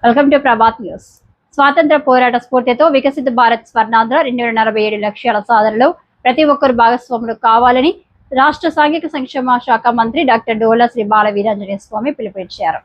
Welcome to Prabhat news. స్వాతంత్ర పోరాట స్ఫూర్తితో వికసిత భారత్ స్వర్ణాంధ్ర 2047 లక్ష్యాల సాధనలో ప్రతి ఒక్కరు భాగస్వాములు కావాలని రాష్ట్ర సాంఘిక సంక్షేమ శాఖ మంత్రి డాక్టర్ డోలా శ్రీ బాల వీరాంజనేయ స్వామి పిలుపునిచ్చారు.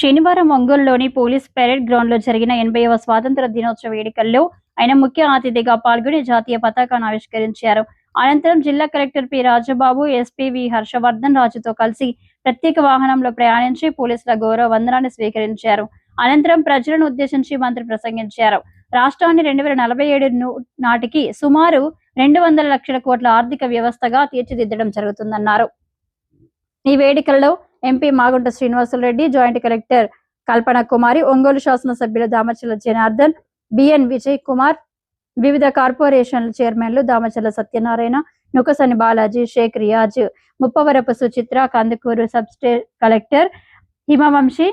శనివారం ఒంగోలులోని పోలీస్ పెరేడ్ గ్రౌండ్ లో జరిగిన 80వ స్వాతంత్ర దినోత్సవ వేడుకల్లో ఆయన ముఖ్య అతిథిగా పాల్గొని జాతీయ పతాకాన్ని ఆవిష్కరించారు. అనంతరం జిల్లా collector P Rajababu, SP V Harshavardhan రాజుతో కలిసి ప్రత్యేక వాహనంలో ప్రయాణించి పోలీసుల గౌరవ వందనాన్ని స్వీకరించారు. అనంతరం ప్రజలను ఉద్దేశించి మంత్రి ప్రసంగించారు. రాష్ట్రాన్ని 2047 నాటికి సుమారు 200 లక్షల కోట్ల ఆర్థిక వ్యవస్థగా తీర్చిదిద్దడం జరుగుతుందన్నారు. ఈ వేడుకల్లో MP Magunta Srinivasula Reddy, joint collector Kalpana Kumari, Ongole శాసనసభ్యులు దామచర్ల జనార్దన్, బిఎన్ విజయ్ కుమార్, వివిధ కార్పొరేషన్ల చైర్మన్లు Damacharla Satyanarayana, Nukasani Balaji, Sheikh Riyaz, Muppavarapu Suchitra, Kandukur sub collector Himavamshi,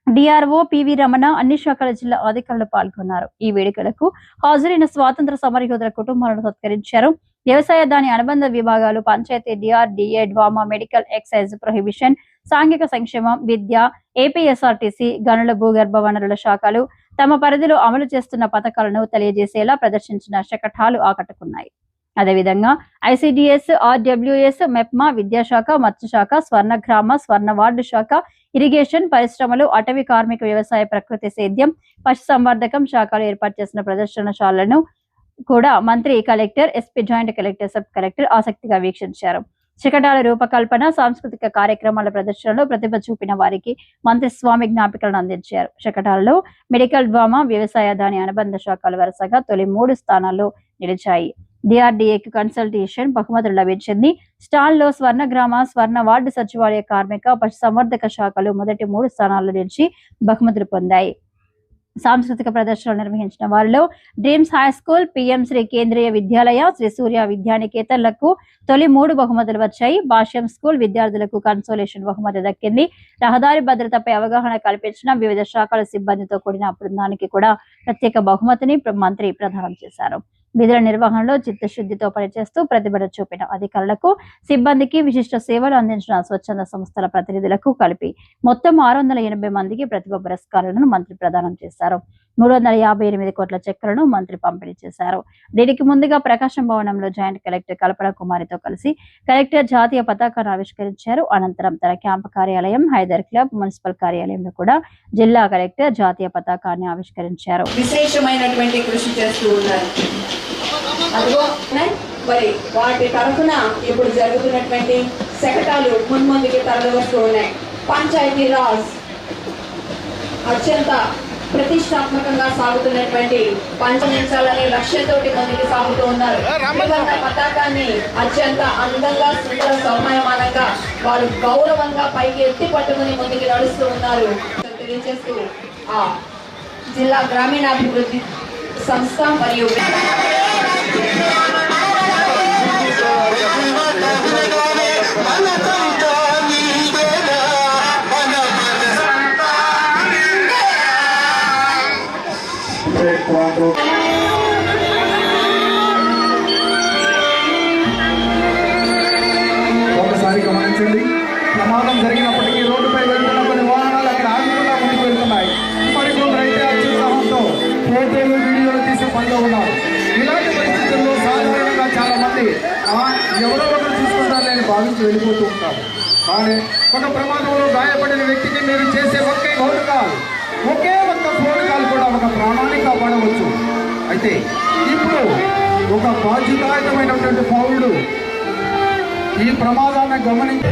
DRO PV Ramana, అన్ని శాఖల జిల్లా అధికారులు పాల్గొన్నారు. ఈ వేడుకలకు హాజరైన స్వాతంత్ర సమరయోధుల కుటుంబాలను సత్కరించారు. వ్యవసాయ దాని అనుబంధ విభాగాలు, panchayat, DRDA, DWAMA, medical, excise, prohibition, సాంఘిక సంక్షేమం, విద్య, ఏపీఎస్ఆర్టీసీ, గనుల, భూగర్భ వనరుల శాఖలు తమ పరిధిలో అమలు చేస్తున్న పథకాలను తెలియజేసేలా ప్రదర్శించిన శకటాలు ఆకట్టుకున్నాయి. అదేవిధంగా ఐసిడిఎస్, ఆర్డబ్ల్యూఎస్, మెప్మా, విద్యాశాఖ, మత్స్యశాఖ, స్వర్ణగ్రామ, స్వర్ణ వార్డు శాఖ, ఇరిగేషన్, పరిశ్రమలు, అటవీ, కార్మిక, వ్యవసాయ, ప్రకృతి సేద్యం, పశు సంవర్ధకం శాఖలు ఏర్పాటు చేసిన ప్రదర్శనశాలను కూడా మంత్రి, collector, SP, joint collector, sub collector ఆసక్తిగా వీక్షించారు. శకటాల రూపకల్పన, సాంస్కృతిక కార్యక్రమాల ప్రదర్శనలో ప్రతిభ చూపిన వారికి మంత్రి స్వామి జ్ఞాపికలను అందించారు. శకటాలలో మెడికల్, డ్వామా, వ్యవసాయ దాని అనుబంధ శాఖలు వరుసగా తొలి 3 స్థానాల్లో నిలిచాయి. డిఆర్డిఏకి కన్సల్టేషన్ బహుమతులు లభించింది. స్టాల్లో స్వర్ణగ్రామ, స్వర్ణ వార్డు సచివాలయ, కార్మిక, పశు సంవర్ధక శాఖలు మొదటి 3 స్థానాల్లో నిలిచి బహుమతులు పొందాయి. సాంస్కృతిక ప్రదర్శనలు నిర్వహించిన వారిలో dreams high school, PM Shri Kendriya Vidyalaya, Shri సూర్య విద్యానికేతన్లకు తొలి 3 బహుమతులు వచ్చాయి. భాష్యం స్కూల్ విద్యార్థులకు కన్సోలేషన్ బహుమతి దక్కింది. రహదారి భద్రతపై అవగాహన కల్పించిన వివిధ శాఖల సిబ్బందితో కూడిన బృందానికి కూడా ప్రత్యేక బహుమతిని మంత్రి ప్రదానం చేశారు. విధుల నిర్వహణలో చిత్తశుద్ధితో పనిచేస్తూ ప్రతిభను చూపిన అధికారులకు, సిబ్బందికి, విశిష్ట సేవలు అందించిన స్వచ్ఛంద సంస్థల ప్రతినిధులకు కలిపి మొత్తం 680 మందికి ప్రతిభ పురస్కారాలను మంత్రి ప్రదానం చేశారు. 358 కోట్ల చెక్కులను మంత్రి పంపిణీ చేశారు. దీనికి ముందుగా ప్రకాశం భవనంలో జాయింట్ కలెక్టర్ కల్పన కుమారితో కలిసి కలెక్టర్ జాతీయ పతాకాన్ని ఆవిష్కరించారు. అనంతరం తన క్యాంపు కార్యాలయం, హైదర్ క్లబ్, మున్సిపల్ కార్యాలయంలో కూడా జిల్లా కలెక్టర్ జాతీయ పతాకాన్ని ఆవిష్కరించారు. విశేషమైనటువంటి కృషి చేస్తూ ఉన్నారు. అదిగో మరి వాటి తరఫున ఇప్పుడు జరుగుతున్నటువంటి శకటాలు మున్ముందుకి తరలి వస్తూ ఉన్నాయి. పంచాయతీ రాజ్ అత్యంత ప్రతిష్టాత్మకంగా సాగుతున్నటువంటి పంచమించాలనే లక్ష్యంతో ముందుకు సాగుతూ ఉన్నారు. పతాకాన్ని అత్యంత అందంగా, సుందర, సౌమ్యమానంగా వారు గౌరవంగా పైకి ఎత్తి పట్టుకుని ముందుకు నడుస్తూ ఉన్నారు. తెలియజేస్తూ ఆ జిల్లా గ్రామీణాభివృద్ధి సంస్థ మరియు ఒకసారి గమనించండి. ప్రమాదం జరిగినప్పటికీ రోడ్డుపై వెళ్తున్న కొన్ని వాహనాలు అక్కడ ఆగకుండా ముందుకు వెళ్తున్నాయి. మరికొందరైతే అత్యుత్సాహంతో ఫోటోలు, వీడియోలు తీసే పనిలో ఉన్నారు. ఇలాంటి పరిస్థితుల్లో సాధారణంగా చాలా మంది ఎవరో ఒకరు చూసుకుంటారని భావించి వెళ్ళిపోతూ ఉంటారు. కానీ ఒక ప్రమాదంలో గాయపడిన వ్యక్తికి మీరు చేసే ఒకే ఫోన్ కాల్ కూడా ఒక ప్రాణాన్ని కాపాడవచ్చు. అయితే ఇప్పుడు ఒక బాధ్యతాయుతమైనటువంటి పౌరుడు ఈ ప్రమాదాన్ని గమనించి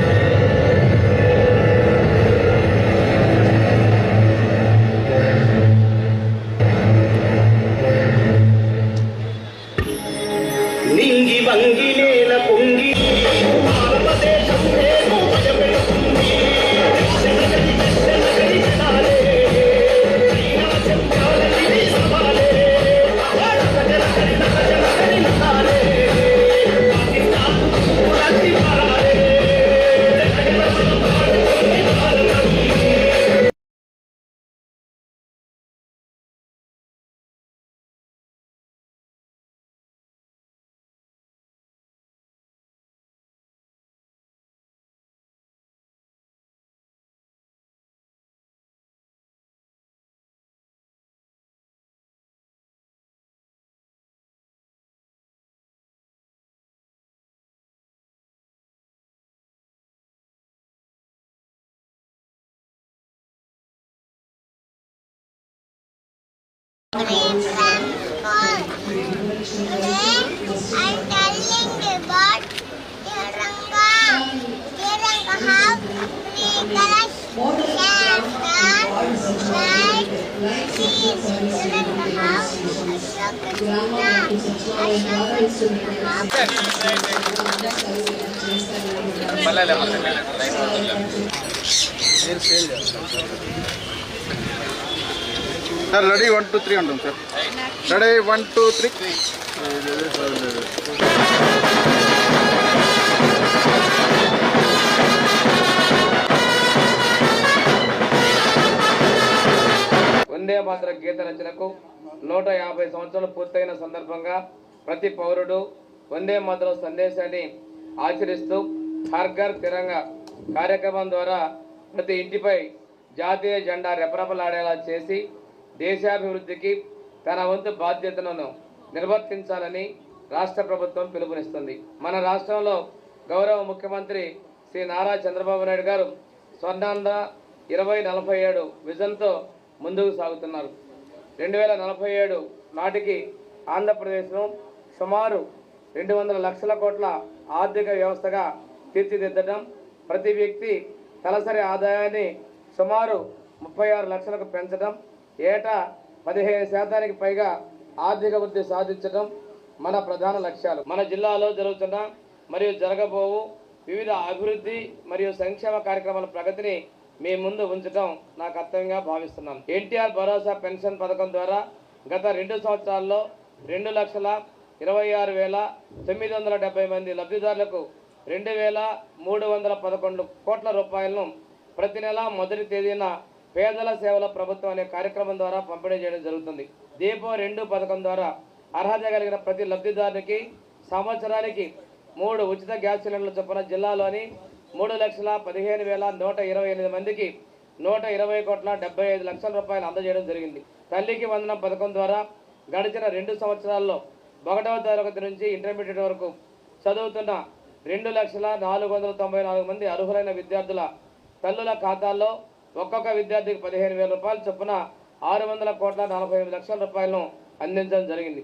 Green Ramcon. Today I'm telling about Tiranga. Tiranga have three colors: red, white, green. Tiranga have Ashoka China. Sir ready 1 2 3 అంటాం సార్ రెడీ 1 2 3 వందే మాతర గీత రచనకు 150 సంవత్సరాలు పూర్తయిన సందర్భంగా ప్రతి పౌరుడు వందే మాతరం సందేశాన్ని ఆచరిస్తూ హర్ ఘర్ తిరంగా కార్యక్రమం ద్వారా ప్రతి ఇంటిపై జాతీయ జెండా రెపరెపలాడేలా చేసి దేశాభివృద్ధికి తన వంతు బాధ్యతలను నిర్వర్తించాలని రాష్ట్ర ప్రభుత్వం పిలుపునిస్తుంది. మన రాష్ట్రంలో గౌరవ ముఖ్యమంత్రి శ్రీ నారా చంద్రబాబు నాయుడు గారు స్వర్ణాంధ్ర 2047 విజన్తో ముందుకు సాగుతున్నారు. 2047 నాటికి ఆంధ్రప్రదేశ్ను సుమారు 200 లక్షల కోట్ల ఆర్థిక వ్యవస్థగా తీర్చిదిద్దడం, ప్రతి వ్యక్తి తలసరి ఆదాయాన్ని సుమారు 36 లక్షలకు పెంచడం, ఏటా 15% పైగా ఆర్థిక వృద్ధి సాధించడం మన ప్రధాన లక్ష్యాలు. మన జిల్లాలో జరుగుతున్న మరియు జరగబోవు వివిధ అభివృద్ధి మరియు సంక్షేమ కార్యక్రమాల ప్రగతిని మీ ముందు ఉంచడం నా కర్తవ్యంగా భావిస్తున్నాను. ఎన్టీఆర్ భరోసా పెన్షన్ పథకం ద్వారా గత 2 సంవత్సరాల్లో 2,26,970 మంది లబ్ధిదారులకు 2,311 కోట్ల రూపాయలను ప్రతి నెల మొదటి తేదీన పేదల సేవల ప్రభుత్వం అనే కార్యక్రమం ద్వారా పంపిణీ చేయడం జరుగుతుంది. దీపం 2 పథకం ద్వారా అర్హత కలిగిన ప్రతి లబ్ధిదారునికి సంవత్సరానికి 3 ఉచిత గ్యాస్ సిలిండర్ల చొప్పున జిల్లాలోని 3,15,128 మందికి 120,75 కోట్ల రూపాయలు అందజేయడం జరిగింది. తల్లికి వందనం పథకం ద్వారా గడిచిన 2 సంవత్సరాల్లో 1వ తరగతి నుంచి ఇంటర్మీడియట్ వరకు చదువుతున్న 2,04,94 మంది అర్హులైన విద్యార్థుల తల్లుల ఖాతాల్లో ఒక్కొక్క విద్యార్థికి 15,000 రూపాయల చొప్పున 600,48 కోట్ల రూపాయలను అందించడం జరిగింది.